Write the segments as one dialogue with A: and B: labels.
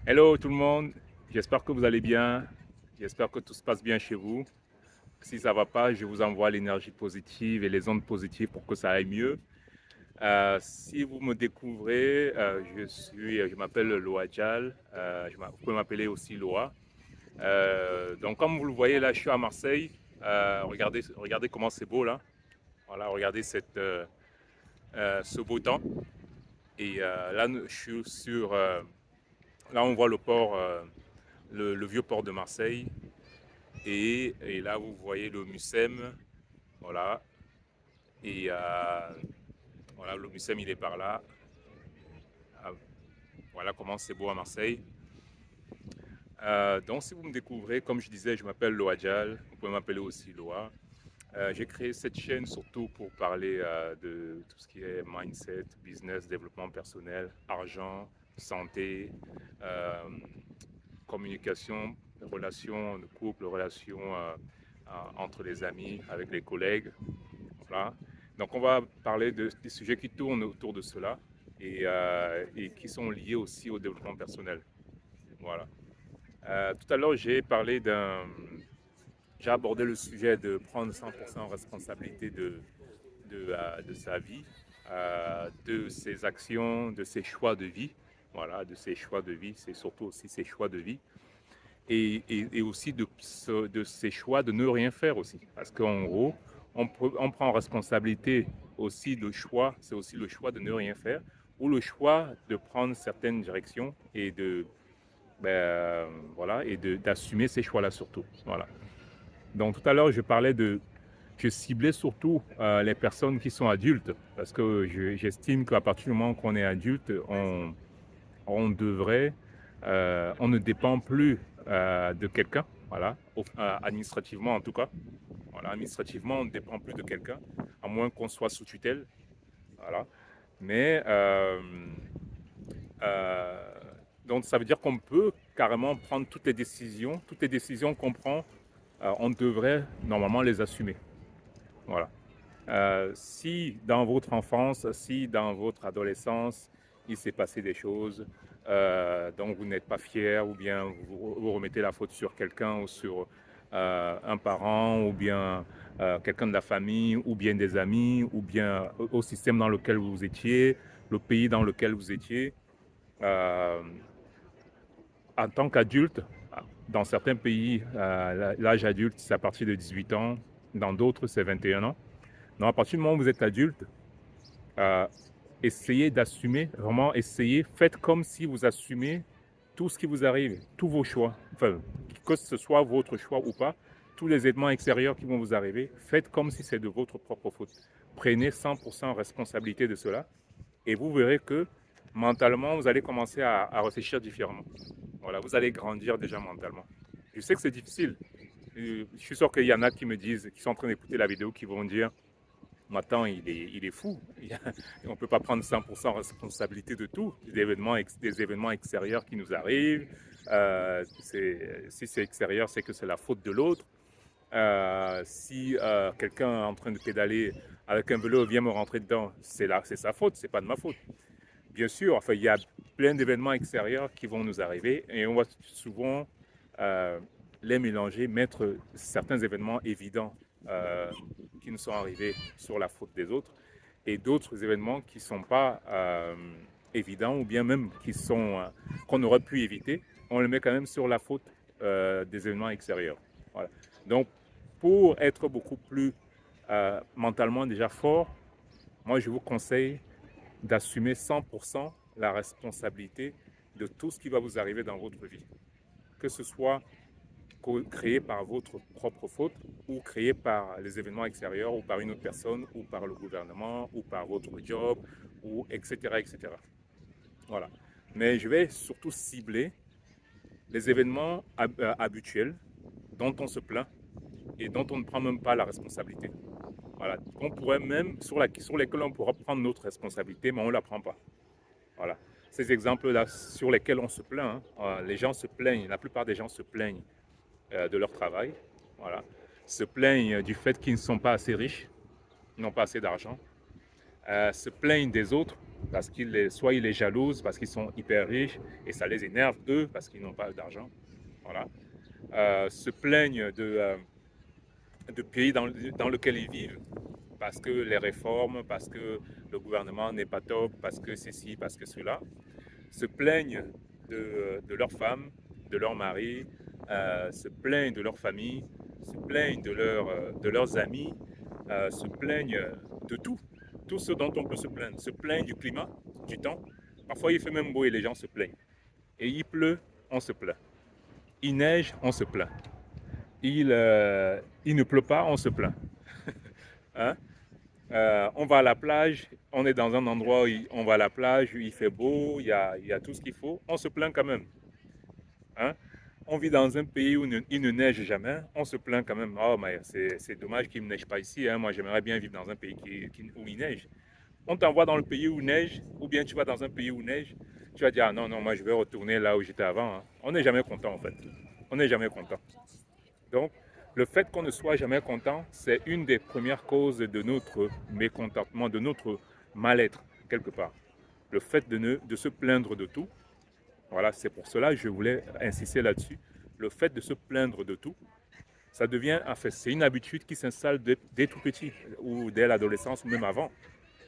A: Hello tout le monde, j'espère que vous allez bien, j'espère que tout se passe bien chez vous. Si ça ne va pas, je vous envoie l'énergie positive et les ondes positives pour que ça aille mieux. Si vous me découvrez, je m'appelle Loa Dial, vous pouvez m'appeler aussi Loa. Donc comme vous le voyez là, je suis à Marseille. Regardez comment c'est beau là. Voilà, regardez ce beau temps. Et là, je suis là on voit le port, le vieux port de Marseille. Et là, vous voyez le Mucem. Voilà. Et voilà, le Mucem, il est par là. Ah, voilà comment c'est beau à Marseille. Donc, si vous me découvrez, comme je disais, je m'appelle Loa Dial. Vous pouvez m'appeler aussi Loa. J'ai créé cette chaîne surtout pour parler de tout ce qui est mindset, business, développement personnel, argent, santé, euh, communication, relations de couple, relations entre les amis, avec les collègues. Voilà. Donc on va parler des sujets qui tournent autour de cela et qui sont liés aussi au développement personnel. Voilà. Tout à l'heure, j'ai abordé le sujet de prendre 100% responsabilité de sa vie, de ses actions, de ses choix de vie. Voilà, de ses choix de vie, c'est surtout aussi ses choix de vie. Et aussi de ses choix de ne rien faire aussi. Parce qu'en gros, on prend responsabilité aussi le choix, c'est aussi le choix de ne rien faire ou le choix de prendre certaines directions et voilà, et d'assumer ces choix-là surtout. Voilà. Donc tout à l'heure, je ciblais surtout les personnes qui sont adultes parce que j'estime qu'à partir du moment qu'on est adulte, on devrait, on ne dépend plus de quelqu'un, voilà, administrativement en tout cas. Voilà, administrativement, on ne dépend plus de quelqu'un, à moins qu'on soit sous tutelle, voilà. Mais euh, donc ça veut dire qu'on peut carrément prendre toutes les décisions qu'on prend, on devrait normalement les assumer, voilà. Si dans votre enfance, si dans votre adolescence, il s'est passé des choses dont vous n'êtes pas fier, ou bien vous remettez la faute sur quelqu'un ou sur un parent, ou bien quelqu'un de la famille, ou bien des amis, ou bien au système dans lequel vous étiez, le pays dans lequel vous étiez, euh, en tant qu'adulte, dans certains pays, l'âge adulte, c'est à partir de 18 ans, dans d'autres, c'est 21 ans. Donc, à partir du moment où vous êtes adulte, euh, essayez d'assumer, vraiment essayez, faites comme si vous assumez tout ce qui vous arrive, tous vos choix, enfin, que ce soit votre choix ou pas, tous les événements extérieurs qui vont vous arriver, faites comme si c'est de votre propre faute. Prenez 100% responsabilité de cela et vous verrez que mentalement, vous allez commencer à réfléchir différemment. Voilà, vous allez grandir déjà mentalement. Je sais que c'est difficile. Je suis sûr qu'il y en a qui me disent, qui sont en train d'écouter la vidéo, qui vont dire maintenant, il est fou. On ne peut pas prendre 100% responsabilité de tout. Des événements extérieurs qui nous arrivent. Si c'est extérieur, c'est que c'est la faute de l'autre. Si quelqu'un est en train de pédaler avec un vélo vient me rentrer dedans, c'est sa faute, c'est pas de ma faute. Bien sûr, enfin, il y a plein d'événements extérieurs qui vont nous arriver et on va souvent euh, les mélanger, mettre certains événements évidents euh, qui nous sont arrivés sur la faute des autres et d'autres événements qui ne sont pas évidents ou bien même qu'on aurait pu éviter, on le met quand même sur la faute des événements extérieurs. Voilà. Donc, pour être beaucoup plus mentalement déjà fort, moi je vous conseille d'assumer 100% la responsabilité de tout ce qui va vous arriver dans votre vie. Que ce soit créé par votre propre faute ou créé par les événements extérieurs ou par une autre personne ou par le gouvernement ou par votre job ou etc. etc. Voilà. Mais je vais surtout cibler les événements habituels dont on se plaint et dont on ne prend même pas la responsabilité. Voilà. On pourrait même, sur lesquels on pourra prendre notre responsabilité, mais on ne la prend pas. Voilà. Ces exemples-là sur lesquels on se plaint, hein, les gens se plaignent, la plupart des gens se plaignent de leur travail, voilà, se plaignent du fait qu'ils ne sont pas assez riches, n'ont pas assez d'argent, se plaignent des autres parce soit il est jalouse, parce qu'ils sont hyper riches et ça les énerve, eux, parce qu'ils n'ont pas d'argent. Voilà. Se plaignent de pays dans lequel ils vivent parce que les réformes, parce que le gouvernement n'est pas top, parce que ceci, parce que cela. Se plaignent de leurs femmes, de leurs maris, se plaignent de leur famille, se plaignent de leurs amis, se plaignent de tout. Tout ce dont on peut se plaindre. Se plaignent du climat, du temps. Parfois il fait même beau et les gens se plaignent. Et il pleut, on se plaint. Il neige, on se plaint. Il ne pleut pas, on se plaint. Hein? On va à la plage, on est dans un endroit où on va à la plage, il fait beau, il y a tout ce qu'il faut, on se plaint quand même. Hein? On vit dans un pays où il ne neige jamais, on se plaint quand même. Oh, mais c'est dommage qu'il ne neige pas ici. Hein. Moi, j'aimerais bien vivre dans un pays où il neige. On t'envoie dans le pays où il neige, ou bien tu vas dans un pays où il neige, tu vas dire, ah non, non, moi je vais retourner là où j'étais avant. Hein. On n'est jamais content en fait. On n'est jamais content. Donc, le fait qu'on ne soit jamais content, c'est une des premières causes de notre mécontentement, de notre mal-être, quelque part. Le fait de se plaindre de tout. Voilà, c'est pour cela que je voulais insister là-dessus. Le fait de se plaindre de tout, ça devient, en fait, c'est une habitude qui s'installe dès tout petit, ou dès l'adolescence, ou même avant.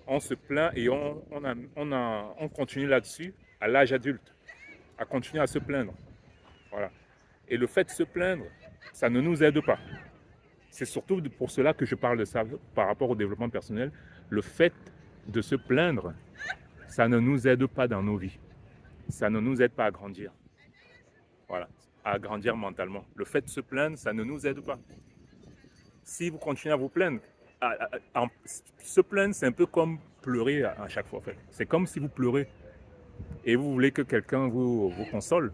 A: On se plaint et on continue là-dessus à l'âge adulte, à continuer à se plaindre. Voilà. Et le fait de se plaindre, ça ne nous aide pas. C'est surtout pour cela que je parle de ça par rapport au développement personnel. Le fait de se plaindre, ça ne nous aide pas dans nos vies. Ça ne nous aide pas à grandir. Voilà, à grandir mentalement. Le fait de se plaindre, ça ne nous aide pas. Si vous continuez à vous plaindre, se plaindre, c'est un peu comme pleurer à chaque fois. En fait. C'est comme si vous pleurez et vous voulez que quelqu'un vous console.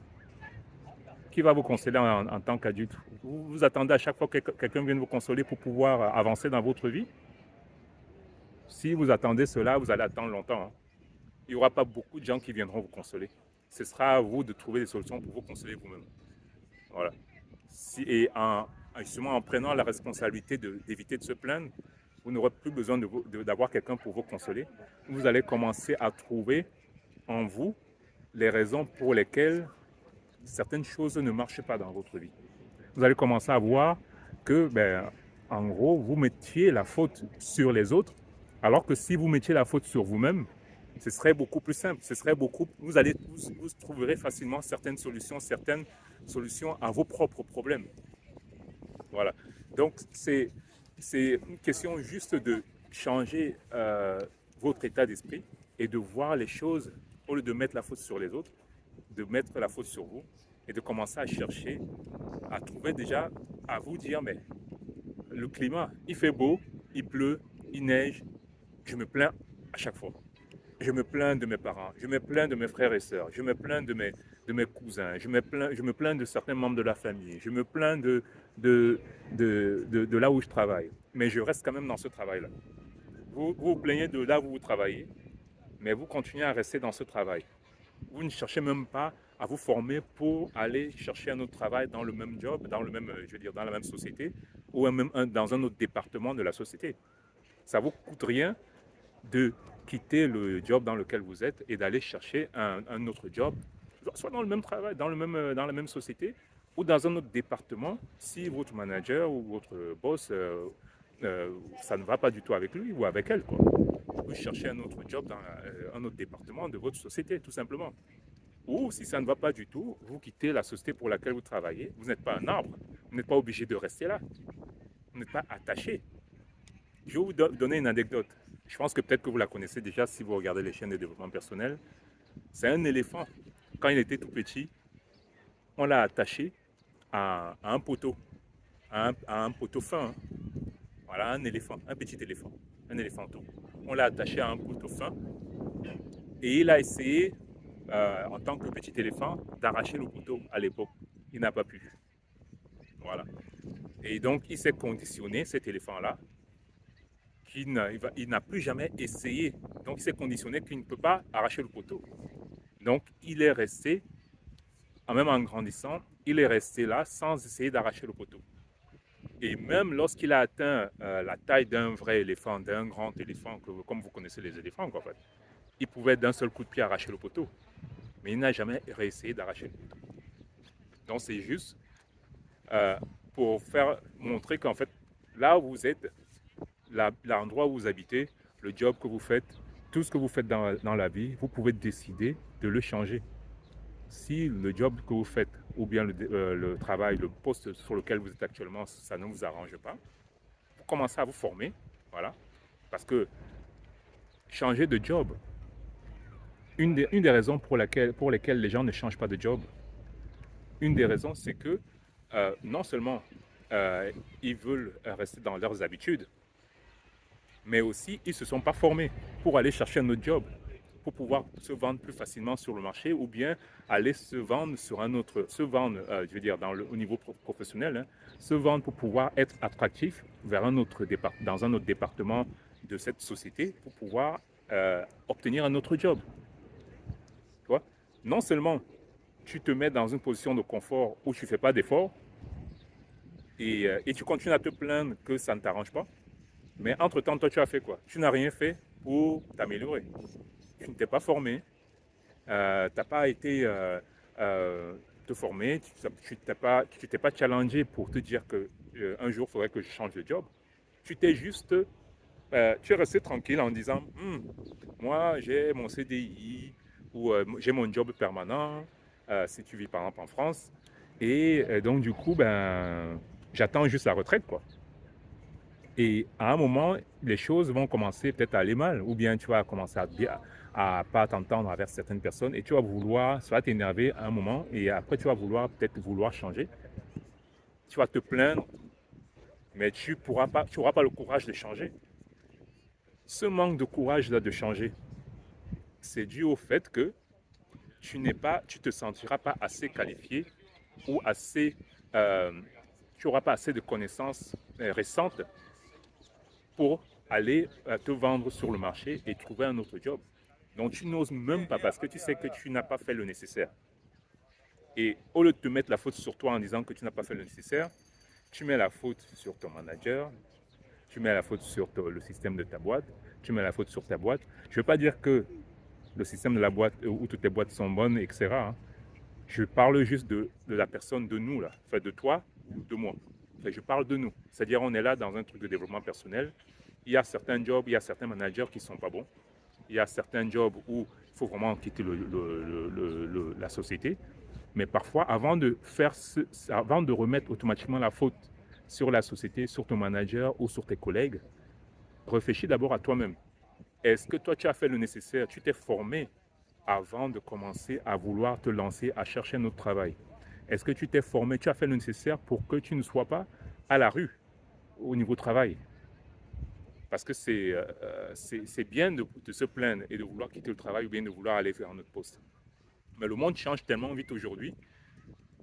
A: Qui va vous consoler en tant qu'adulte? Vous attendez à chaque fois que quelqu'un vienne vous consoler pour pouvoir avancer dans votre vie? Si vous attendez cela, vous allez attendre longtemps. Hein. Il n'y aura pas beaucoup de gens qui viendront vous consoler. Ce sera à vous de trouver des solutions pour vous consoler vous-même. Voilà. Et justement, en prenant la responsabilité d'éviter de se plaindre, vous n'aurez plus besoin d'avoir quelqu'un pour vous consoler. Vous allez commencer à trouver en vous les raisons pour lesquelles certaines choses ne marchent pas dans votre vie. Vous allez commencer à voir que, en gros, vous mettiez la faute sur les autres, alors que si vous mettiez la faute sur vous-même, ce serait beaucoup plus simple. Vous trouverez facilement certaines solutions à vos propres problèmes. Voilà. Donc, c'est une question juste de changer votre état d'esprit et de voir les choses, au lieu de mettre la faute sur les autres, de mettre la faute sur vous et de commencer à chercher, à trouver déjà, à vous dire, mais le climat, il fait beau, il pleut, il neige, je me plains à chaque fois. Je me plains de mes parents, je me plains de mes frères et sœurs, je me plains de mes cousins, je me plains de certains membres de la famille, je me plains de là où je travaille. Mais je reste quand même dans ce travail-là. Vous plaignez de là où vous travaillez, mais vous continuez à rester dans ce travail. Vous ne cherchez même pas à vous former pour aller chercher un autre travail dans le même job, dans dans la même société, ou même dans un autre département de la société. Ça ne vous coûte rien de quitter le job dans lequel vous êtes et d'aller chercher un autre job, soit dans le même travail, dans la même société, ou dans un autre département, si votre manager ou votre boss, ça ne va pas du tout avec lui ou avec elle, quoi. Vous cherchez un autre job dans un autre département de votre société, tout simplement. Ou si ça ne va pas du tout, vous quittez la société pour laquelle vous travaillez. Vous n'êtes pas un arbre, vous n'êtes pas obligé de rester là. Vous n'êtes pas attaché. Je vais vous donner une anecdote. Je pense que peut-être que vous la connaissez déjà si vous regardez les chaînes de développement personnel. C'est un éléphant. Quand il était tout petit, on l'a attaché à un poteau, à un poteau fin. Hein. Voilà, un éléphant, un petit éléphant, un éléphanteau. On l'a attaché à un poteau fin et il a essayé, en tant que petit éléphant, d'arracher le poteau à l'époque. Il n'a pas pu. Voilà. Et donc, il s'est conditionné, cet éléphant-là, il n'a plus jamais essayé. Donc, il s'est conditionné qu'il ne peut pas arracher le poteau. Donc, il est resté, même en grandissant, il est resté là sans essayer d'arracher le poteau. Et même lorsqu'il a atteint la taille d'un vrai éléphant, d'un grand éléphant, comme vous connaissez les éléphants, quoi, en fait, il pouvait d'un seul coup de pied arracher le poteau. Mais il n'a jamais réessayé d'arracher le poteau. Donc c'est juste euh, pour faire montrer qu'en fait, là où vous êtes, l'endroit où vous habitez, le job que vous faites, tout ce que vous faites dans la vie, vous pouvez décider de le changer. Si le job que vous faites, ou bien le travail, le poste sur lequel vous êtes actuellement, ça ne vous arrange pas, vous commencez à vous former, voilà, parce que changer de job, une des raisons pour lesquelles les gens ne changent pas de job, une des raisons, c'est que non seulement euh, ils veulent rester dans leurs habitudes, mais aussi ils ne se sont pas formés pour aller chercher un autre job, pour pouvoir se vendre plus facilement sur le marché ou bien aller se vendre sur un autre, se vendre, je veux dire, au niveau professionnel, hein, se vendre pour pouvoir être attractif vers dans un autre département de cette société pour pouvoir obtenir un autre job. Tu vois? Non seulement tu te mets dans une position de confort où tu ne fais pas d'efforts et tu continues à te plaindre que ça ne t'arrange pas, mais entre-temps, toi, tu as fait quoi? Tu n'as rien fait pour t'améliorer. Tu ne t'es pas formé, tu n'as pas été te former, tu t'es pas challengé pour te dire que un jour, il faudrait que je change de job. Tu t'es juste, tu es resté tranquille en disant, moi, j'ai mon CDI ou j'ai mon job permanent, si tu vis par exemple en France, et donc du coup, ben, j'attends juste la retraite, quoi. Et à un moment, les choses vont commencer peut-être à aller mal, ou bien tu vas commencer à pas t'entendre avec certaines personnes et tu vas vouloir, ça va t'énerver à un moment et après tu vas vouloir peut-être vouloir changer. Tu vas te plaindre, mais tu n'auras pas le courage de changer. Ce manque de courage là de changer, c'est dû au fait que tu te sentiras pas assez qualifié ou assez, euh, tu n'auras pas assez de connaissances récentes pour aller te vendre sur le marché et trouver un autre job. Donc tu n'oses même pas parce que tu sais que tu n'as pas fait le nécessaire. Et au lieu de te mettre la faute sur toi en disant que tu n'as pas fait le nécessaire, tu mets la faute sur ton manager, tu mets la faute sur le système de ta boîte, tu mets la faute sur ta boîte. Je ne veux pas dire que le système de la boîte ou toutes tes boîtes sont bonnes, etc. Hein. Je parle juste de la personne, de nous, là. Enfin, de toi ou de moi. Enfin, je parle de nous. C'est-à-dire, on est là dans un truc de développement personnel. Il y a certains jobs, il y a certains managers qui ne sont pas bons. Il y a certains jobs où il faut vraiment quitter la société. Mais parfois, avant de remettre automatiquement la faute sur la société, sur ton manager ou sur tes collègues, réfléchis d'abord à toi-même. Est-ce que toi, tu as fait le nécessaire? Tu t'es formé avant de commencer à vouloir te lancer, à chercher un autre travail? Est-ce que tu t'es formé, tu as fait le nécessaire pour que tu ne sois pas à la rue au niveau travail? Parce que c'est bien de se plaindre et de vouloir quitter le travail ou bien de vouloir aller faire un autre poste. Mais le monde change tellement vite aujourd'hui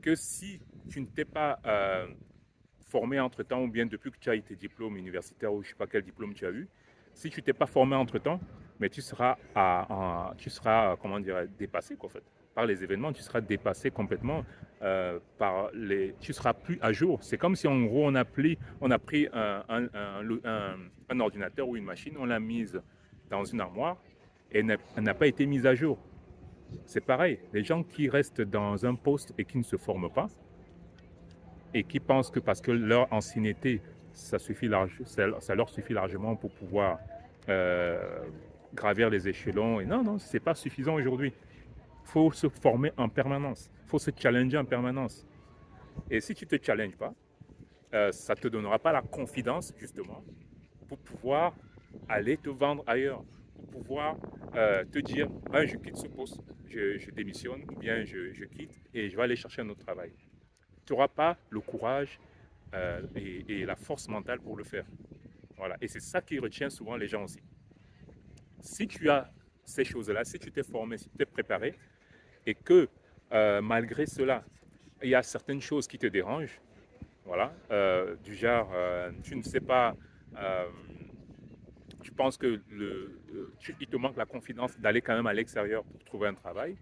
A: que si tu ne t'es pas formé entre-temps ou bien depuis que tu as eu tes diplômes universitaires ou je ne sais pas quel diplôme tu as eu, si tu ne t'es pas formé entre-temps, mais tu seras comment dire, dépassé quoi, en fait, par les événements, tu seras dépassé complètement tu seras plus à jour. C'est comme si en gros on a pris un ordinateur ou une machine, on l'a mise dans une armoire et elle n'a pas été mise à jour. C'est pareil, les gens qui restent dans un poste et qui ne se forment pas, et qui pensent que parce que leur ancienneté, ça leur suffit largement pour pouvoir euh, gravir les échelons. Et non, non, ce n'est pas suffisant aujourd'hui. Il faut se former en permanence. Il faut se challenger en permanence. Et si tu ne te challenges pas, ça ne te donnera pas la confidence, justement, pour pouvoir aller te vendre ailleurs, pour pouvoir te dire, ah, je quitte ce poste, je démissionne, ou bien je quitte et je vais aller chercher un autre travail. Tu n'auras pas le courage et la force mentale pour le faire. Voilà. Et c'est ça qui retient souvent les gens aussi. Si tu as ces choses-là, si tu t'es formé, si tu t'es préparé, et que malgré cela, il y a certaines choses qui te dérangent, voilà, du genre, tu ne sais pas, euh, tu penses il te manque la confidence d'aller quand même à l'extérieur pour trouver un travail,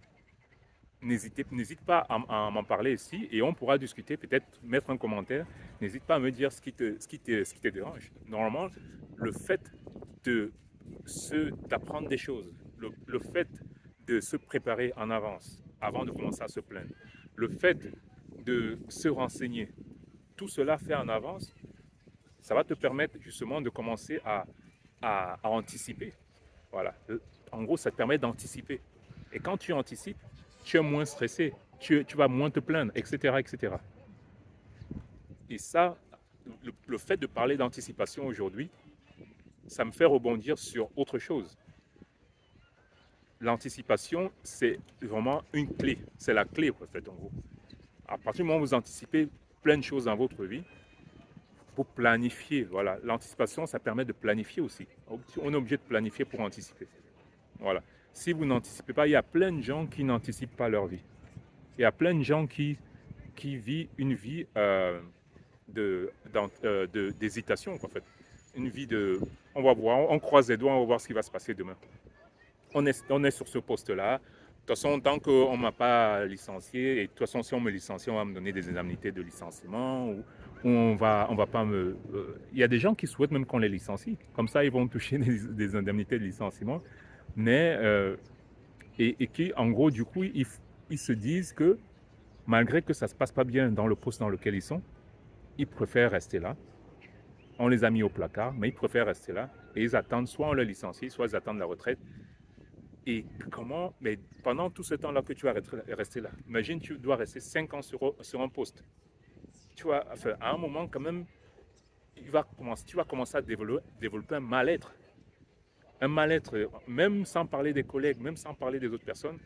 A: n'hésite pas à m'en parler ici et on pourra discuter, peut-être mettre un commentaire. N'hésite pas à me dire ce qui te dérange. Normalement, le fait de d'apprendre des choses, le fait de se préparer en avance avant de commencer à se plaindre, le fait de se renseigner, tout cela fait en avance, ça va te permettre justement de commencer à anticiper. Voilà. En gros, ça te permet d'anticiper. Et quand tu anticipes, tu es moins stressé, tu vas moins te plaindre, etc., etc. Et ça, le fait de parler d'anticipation aujourd'hui, ça me fait rebondir sur autre chose. L'anticipation, c'est vraiment une clé. C'est la clé, en fait, en gros. À partir du moment où vous anticipez plein de choses dans votre vie, pour planifier, voilà. L'anticipation, ça permet de planifier aussi. On est obligé de planifier pour anticiper. Voilà. Si vous n'anticipez pas, il y a plein de gens qui n'anticipent pas leur vie. Il y a plein de gens qui vivent une vie d'hésitation, en fait. Une vie de... On va voir, on croise les doigts, on va voir ce qui va se passer demain. On est sur ce poste-là. De toute façon, tant qu'on ne m'a pas licencié, et de toute façon, si on me licencie, on va me donner des indemnités de licenciement, ou on va pas me... Il y a des gens qui souhaitent même qu'on les licencie. Comme ça, ils vont toucher des indemnités de licenciement. Mais, et qui, en gros, du coup, ils se disent que malgré que ça ne se passe pas bien dans le poste dans lequel ils sont, ils préfèrent rester là. On les a mis au placard, mais ils préfèrent rester là. Et ils attendent, soit on les licencie, soit ils attendent la retraite. Et comment, mais pendant tout ce temps-là que tu vas rester là, imagine tu dois rester 5 ans sur un poste. Tu vois, enfin, à un moment quand même, tu vas commencer à développer un mal-être. Un mal-être, même sans parler des collègues, même sans parler des autres personnes.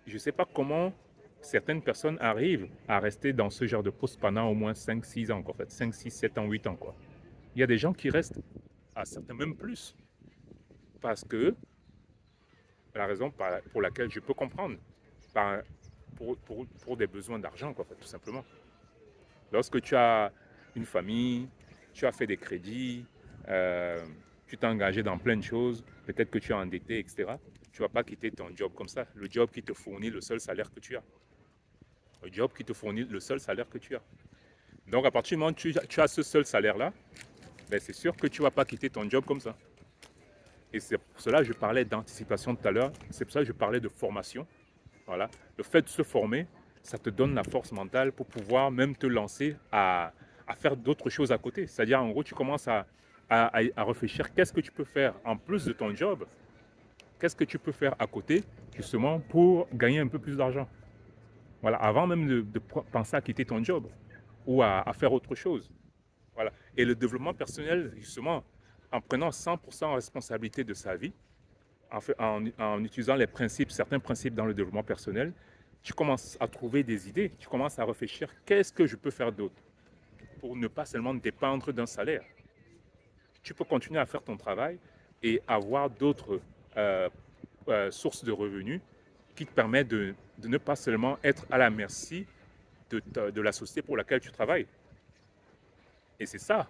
A: Je ne sais pas comment certaines personnes arrivent à rester dans ce genre de poste pendant au moins 5-6 ans, en fait. 5, 6, 7 ans, 8 ans, quoi. Il y a des gens qui restent à certains, même plus. Parce que, la raison pour laquelle je peux comprendre, pour des besoins d'argent, quoi, en fait, tout simplement. Lorsque tu as une famille, tu as fait des crédits, tu t'es engagé dans plein de choses, peut-être que tu es endetté, etc. Tu ne vas pas quitter ton job comme ça, le job qui te fournit le seul salaire que tu as. Le job qui te fournit le seul salaire que tu as. Donc à partir du moment où tu as ce seul salaire-là, ben c'est sûr que tu ne vas pas quitter ton job comme ça. Et c'est pour cela que je parlais d'anticipation tout à l'heure, c'est pour ça que je parlais de formation. Voilà. Le fait de se former, ça te donne la force mentale pour pouvoir même te lancer à faire d'autres choses à côté. C'est-à-dire, en gros, tu commences à réfléchir qu'est-ce que tu peux faire en plus de ton job, qu'est-ce que tu peux faire à côté, justement, pour gagner un peu plus d'argent. Voilà, avant même de penser à quitter ton job ou à faire autre chose. Voilà. Et le développement personnel, justement, en prenant 100% responsabilité de sa vie, en utilisant les principes, certains principes dans le développement personnel, tu commences à trouver des idées, tu commences à réfléchir qu'est-ce que je peux faire d'autre pour ne pas seulement dépendre d'un salaire. Tu peux continuer à faire ton travail et avoir d'autres sources de revenus qui te permettent de ne pas seulement être à la merci de la société pour laquelle tu travailles. Et c'est ça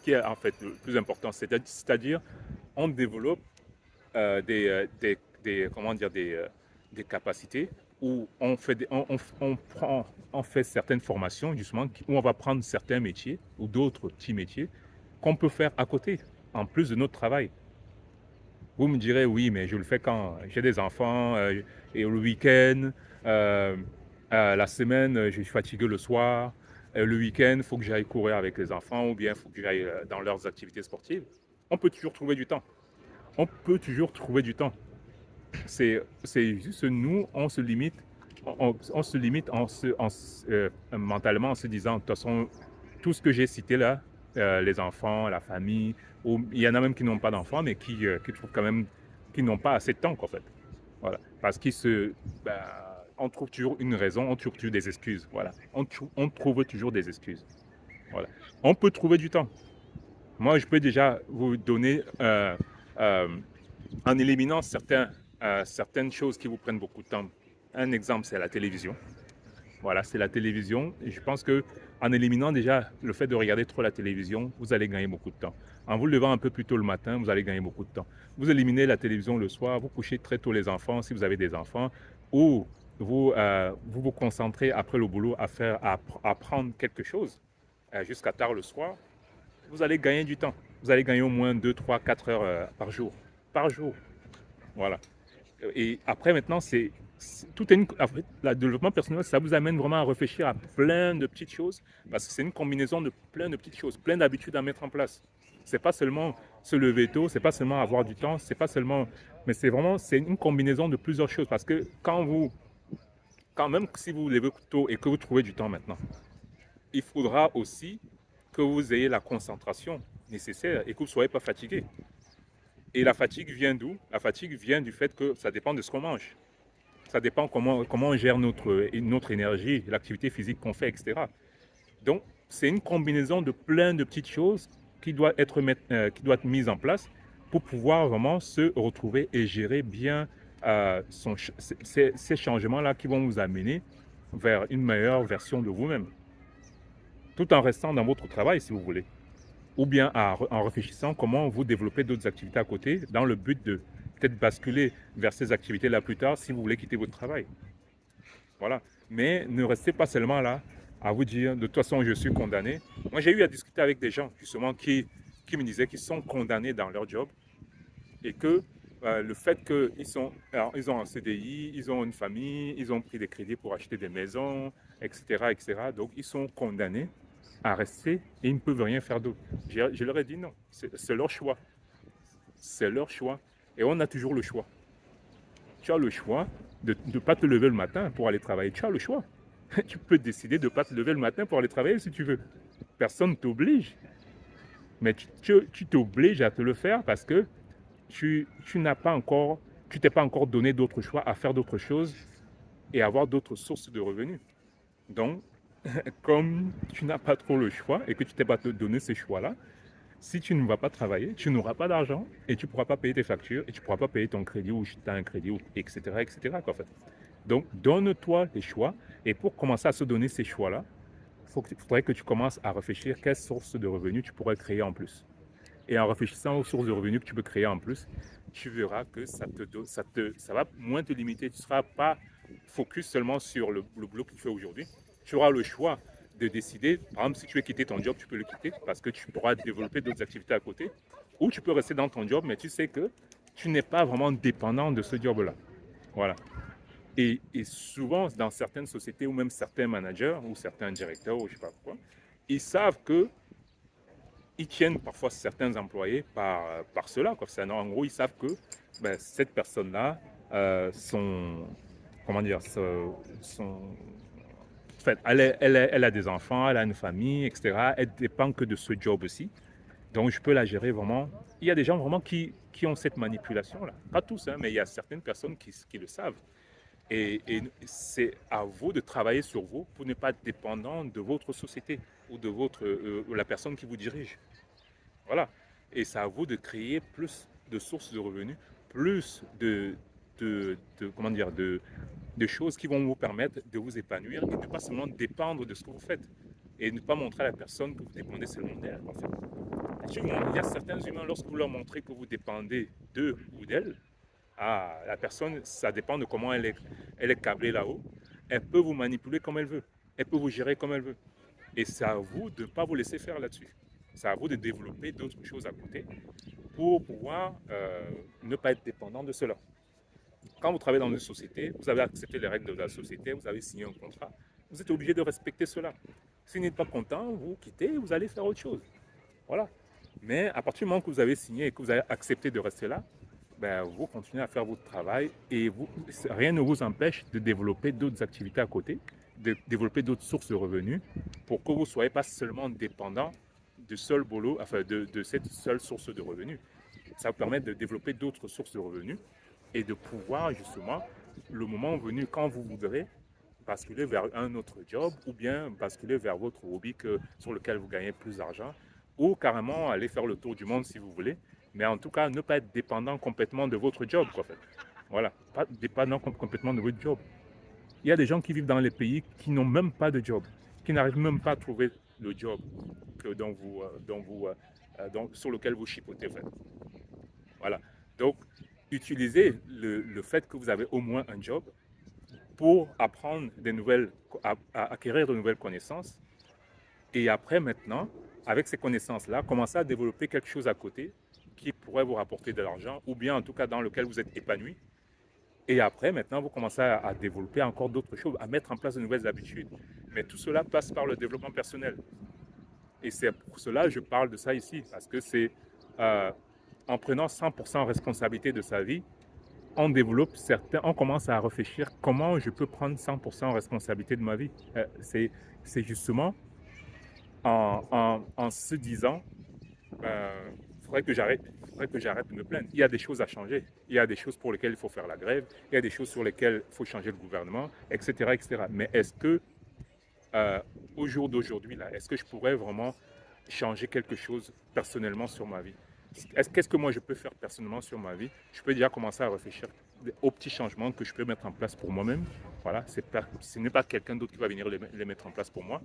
A: qui est en fait le plus important. C'est-à-dire, on développe comment dire, des capacités où on fait certaines formations justement où on va prendre certains métiers ou d'autres petits métiers qu'on peut faire à côté, en plus de notre travail. Vous me direz, oui, mais je le fais quand j'ai des enfants et le week-end, la semaine, je suis fatigué le soir. Le week-end, il faut que j'aille courir avec les enfants ou bien il faut que j'aille dans leurs activités sportives. On peut toujours trouver du temps. On peut toujours trouver du temps. C'est juste nous, on se limite, mentalement en se disant, de toute façon, tout ce que j'ai cité là, les enfants, la famille, ou il y en a même qui n'ont pas d'enfants, mais qui trouvent quand même qu'ils n'ont pas assez de temps, en fait. Voilà. Parce on trouve toujours une raison, on trouve toujours des excuses. Voilà. On trouve toujours des excuses. Voilà. On peut trouver du temps. Moi, je peux déjà vous donner, en éliminant certaines choses qui vous prennent beaucoup de temps. Un exemple, c'est la télévision. Voilà, c'est la télévision. Et je pense que en éliminant déjà le fait de regarder trop la télévision, vous allez gagner beaucoup de temps. En vous levant un peu plus tôt le matin, vous allez gagner beaucoup de temps. Vous éliminez la télévision le soir, vous couchez très tôt les enfants si vous avez des enfants, ou vous concentrez après le boulot à apprendre quelque chose jusqu'à tard le soir, vous allez gagner du temps. Vous allez gagner au moins 2, 3, 4 heures par jour. Par jour. Voilà. Et après, maintenant, tout est en fait, le développement personnel, ça vous amène vraiment à réfléchir à plein de petites choses, parce que c'est une combinaison de plein de petites choses, plein d'habitudes à mettre en place. C'est pas seulement se lever tôt, c'est pas seulement avoir du temps, c'est pas seulement, mais c'est une combinaison de plusieurs choses, parce que quand même si vous vous levez tôt et que vous trouvez du temps maintenant, il faudra aussi que vous ayez la concentration nécessaire et que vous ne soyez pas fatigué. Et la fatigue vient d'où? La fatigue vient du fait que ça dépend de ce qu'on mange. Ça dépend comment on gère notre énergie, l'activité physique qu'on fait, etc. Donc, c'est une combinaison de plein de petites choses qui doit être mise en place pour pouvoir vraiment se retrouver et gérer bien ces changements-là qui vont vous amener vers une meilleure version de vous-même, tout en restant dans votre travail si vous voulez, ou bien en réfléchissant comment vous développer d'autres activités à côté dans le but de peut-être basculer vers ces activités-là plus tard si vous voulez quitter votre travail. Voilà. Mais ne restez pas seulement là à vous dire de toute façon je suis condamné. Moi j'ai eu à discuter avec des gens justement qui me disaient qu'ils sont condamnés dans leur job et que le fait ils ont un CDI, ils ont une famille, ils ont pris des crédits pour acheter des maisons, etc., etc. Donc ils sont condamnés à rester et ils ne peuvent rien faire d'autre. Je leur ai dit non, c'est leur choix. C'est leur choix. Et on a toujours le choix. Tu as le choix de ne pas te lever le matin pour aller travailler. Tu as le choix. Tu peux décider de ne pas te lever le matin pour aller travailler si tu veux. Personne ne t'oblige. Mais tu t'obliges à te le faire parce que tu n'as pas encore, tu t'es pas encore donné d'autres choix à faire d'autres choses et avoir d'autres sources de revenus. Donc, comme tu n'as pas trop le choix et que tu t'es pas donné ces choix-là, si tu ne vas pas travailler, tu n'auras pas d'argent et tu ne pourras pas payer tes factures et tu ne pourras pas payer ton crédit ou si tu as un crédit, etc., etc. En fait. Donc, donne-toi les choix et pour commencer à se donner ces choix-là, il faudrait que tu commences à réfléchir quelles sources de revenus tu pourrais créer en plus. Et en réfléchissant aux sources de revenus que tu peux créer en plus, tu verras que ça va moins te limiter. Tu ne seras pas focus seulement sur le boulot que tu fais aujourd'hui. Tu auras le choix de décider, par exemple, si tu veux quitter ton job, tu peux le quitter parce que tu pourras développer d'autres activités à côté. Ou tu peux rester dans ton job, mais tu sais que tu n'es pas vraiment dépendant de ce job-là. Voilà. Et souvent, dans certaines sociétés ou même certains managers ou certains directeurs ou je ne sais pas quoi, ils savent que ils tiennent parfois certains employés par cela. Quoi. En gros, ils savent que cette personne-là, comment dire, en fait, elle a des enfants, elle a une famille, etc. Elle dépend que de ce job aussi. Donc, je peux la gérer vraiment. Il y a des gens vraiment qui ont cette manipulation-là. Pas tous, hein, mais il y a certaines personnes qui le savent. Et c'est à vous de travailler sur vous pour ne pas être dépendant de votre société ou de la personne qui vous dirige. Voilà. Et c'est à vous de créer plus de sources de revenus, plus comment dire, de choses qui vont vous permettre de vous épanouir et de ne pas seulement dépendre de ce que vous faites et ne pas montrer à la personne que vous dépendez seulement d'elle. En fait. Il y a certains humains, lorsque vous leur montrez que vous dépendez d'eux ou d'elle, la personne, ça dépend de comment elle est câblée là-haut, elle peut vous manipuler comme elle veut, elle peut vous gérer comme elle veut. Et c'est à vous de ne pas vous laisser faire là-dessus. C'est à vous de développer d'autres choses à côté pour pouvoir ne pas être dépendant de cela. Quand vous travaillez dans une société, vous avez accepté les règles de la société, vous avez signé un contrat, vous êtes obligé de respecter cela. Si vous n'êtes pas content, vous quittez, vous allez faire autre chose. Voilà. Mais à partir du moment que vous avez signé et que vous avez accepté de rester là, vous continuez à faire votre travail et rien ne vous empêche de développer d'autres activités à côté, de développer d'autres sources de revenus pour que vous ne soyez pas seulement dépendant de cette seule source de revenus. Ça vous permet de développer d'autres sources de revenus et de pouvoir justement, le moment venu, quand vous voudrez, basculer vers un autre job ou bien basculer vers votre hobby sur lequel vous gagnez plus d'argent ou carrément aller faire le tour du monde si vous voulez. Mais en tout cas, ne pas être dépendant complètement de votre job. Quoi, en fait. Voilà, pas dépendant complètement de votre job. Il y a des gens qui vivent dans les pays qui n'ont même pas de job, qui n'arrivent même pas à trouver le job sur lequel vous chipotez. En fait. Voilà. Donc, utilisez le fait que vous avez au moins un job pour apprendre à acquérir de nouvelles connaissances. Et après, maintenant, avec ces connaissances-là, commencer à développer quelque chose à côté qui pourrait vous rapporter de l'argent, ou bien en tout cas dans lequel vous êtes épanoui. Et après, maintenant, vous commencez à développer encore d'autres choses, à mettre en place de nouvelles habitudes. Mais tout cela passe par le développement personnel. Et c'est pour cela que je parle de ça ici, parce que c'est en prenant 100% responsabilité de sa vie, on commence à réfléchir comment je peux prendre 100% responsabilité de ma vie. C'est justement en se disant, faudrait que j'arrête de me plaindre. Il y a des choses à changer. Il y a des choses pour lesquelles il faut faire la grève. Il y a des choses sur lesquelles il faut changer le gouvernement, etc., etc. Mais est-ce que euh, au jour d'aujourd'hui, là, est-ce que je pourrais vraiment changer quelque chose personnellement sur ma vie? Qu'est-ce que moi je peux faire personnellement sur ma vie? Je peux déjà commencer à réfléchir aux petits changements que je peux mettre en place pour moi-même. Voilà, ce n'est pas quelqu'un d'autre qui va venir les mettre en place pour moi.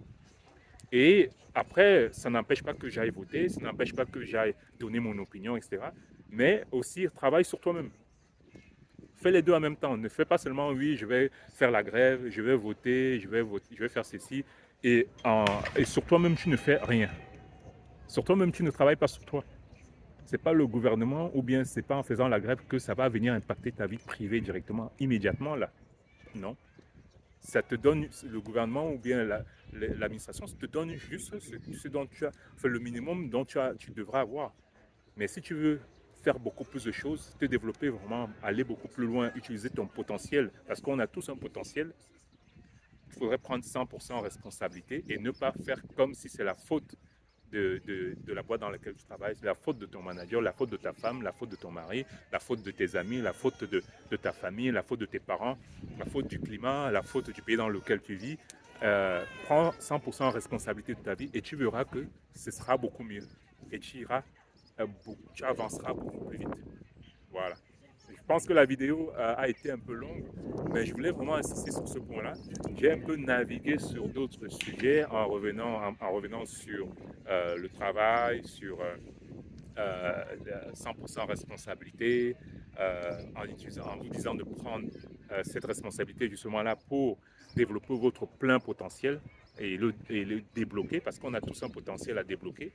A: Et après, ça n'empêche pas que j'aille voter, ça n'empêche pas que j'aille donner mon opinion, etc. Mais aussi, travaille sur toi-même. Fais les deux en même temps. Ne fais pas seulement, oui, je vais faire la grève, je vais voter, je vais faire ceci. Et sur toi-même, tu ne fais rien. Sur toi-même, tu ne travailles pas sur toi. Ce n'est pas le gouvernement ou bien ce n'est pas en faisant la grève que ça va venir impacter ta vie privée directement, immédiatement là. Non. Ça te donne, le gouvernement ou bien l'administration, ça te donne juste ce dont tu as, enfin, le minimum dont tu devras avoir. Mais si tu veux faire beaucoup plus de choses, te développer vraiment, aller beaucoup plus loin, utiliser ton potentiel, parce qu'on a tous un potentiel, il faudrait prendre 100% responsabilité et ne pas faire comme si c'est la faute de la boîte dans laquelle tu travailles, c'est la faute de ton manager, la faute de ta femme, la faute de ton mari, la faute de tes amis, la faute de ta famille, la faute de tes parents, la faute du climat, la faute du pays dans lequel tu vis. Prends 100% responsabilité de ta vie et tu verras que ce sera beaucoup mieux. Et tu avanceras beaucoup plus vite. Voilà. Je pense que la vidéo a été un peu longue, mais je voulais vraiment insister sur ce point-là. J'ai un peu navigué sur d'autres sujets en revenant sur le travail, sur 100% responsabilité, en vous disant de prendre cette responsabilité justement là pour développer votre plein potentiel et le débloquer, parce qu'on a tous un potentiel à débloquer.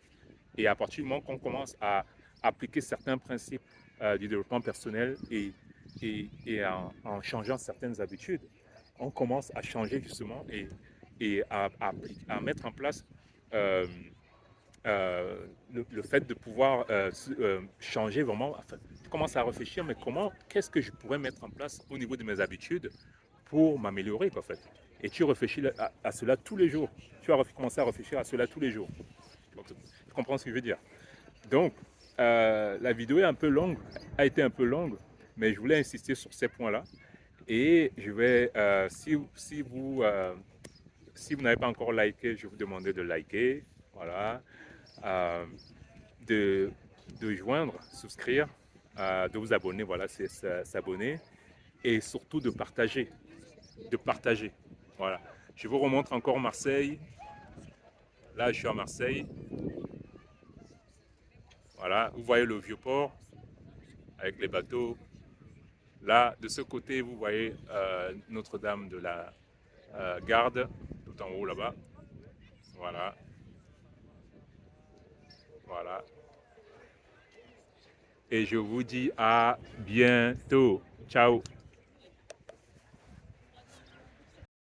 A: Et à partir du moment qu'on commence à appliquer certains principes du développement personnel en changeant certaines habitudes, on commence à changer justement et à mettre en place euh, le fait de pouvoir changer vraiment. Enfin, tu commences à réfléchir, mais qu'est-ce que je pourrais mettre en place au niveau de mes habitudes pour m'améliorer, en fait. Et tu réfléchis à cela tous les jours. Tu vas commencer à réfléchir à cela tous les jours. Tu comprends ce que je veux dire? Donc, la vidéo est un peu longue, a été un peu longue, mais je voulais insister sur ces points-là. Et je vais, si vous n'avez pas encore liké, je vais vous demander de liker, voilà, euh, de, de joindre, souscrire, de vous abonner, voilà, c'est s'abonner, et surtout de partager, voilà. Je vous remontre encore Marseille. Là, je suis à Marseille. Voilà, vous voyez le vieux port avec les bateaux. Là, de ce côté, vous voyez Notre-Dame de la Garde, tout en haut là-bas. Voilà, voilà. Et je vous dis à bientôt. Ciao.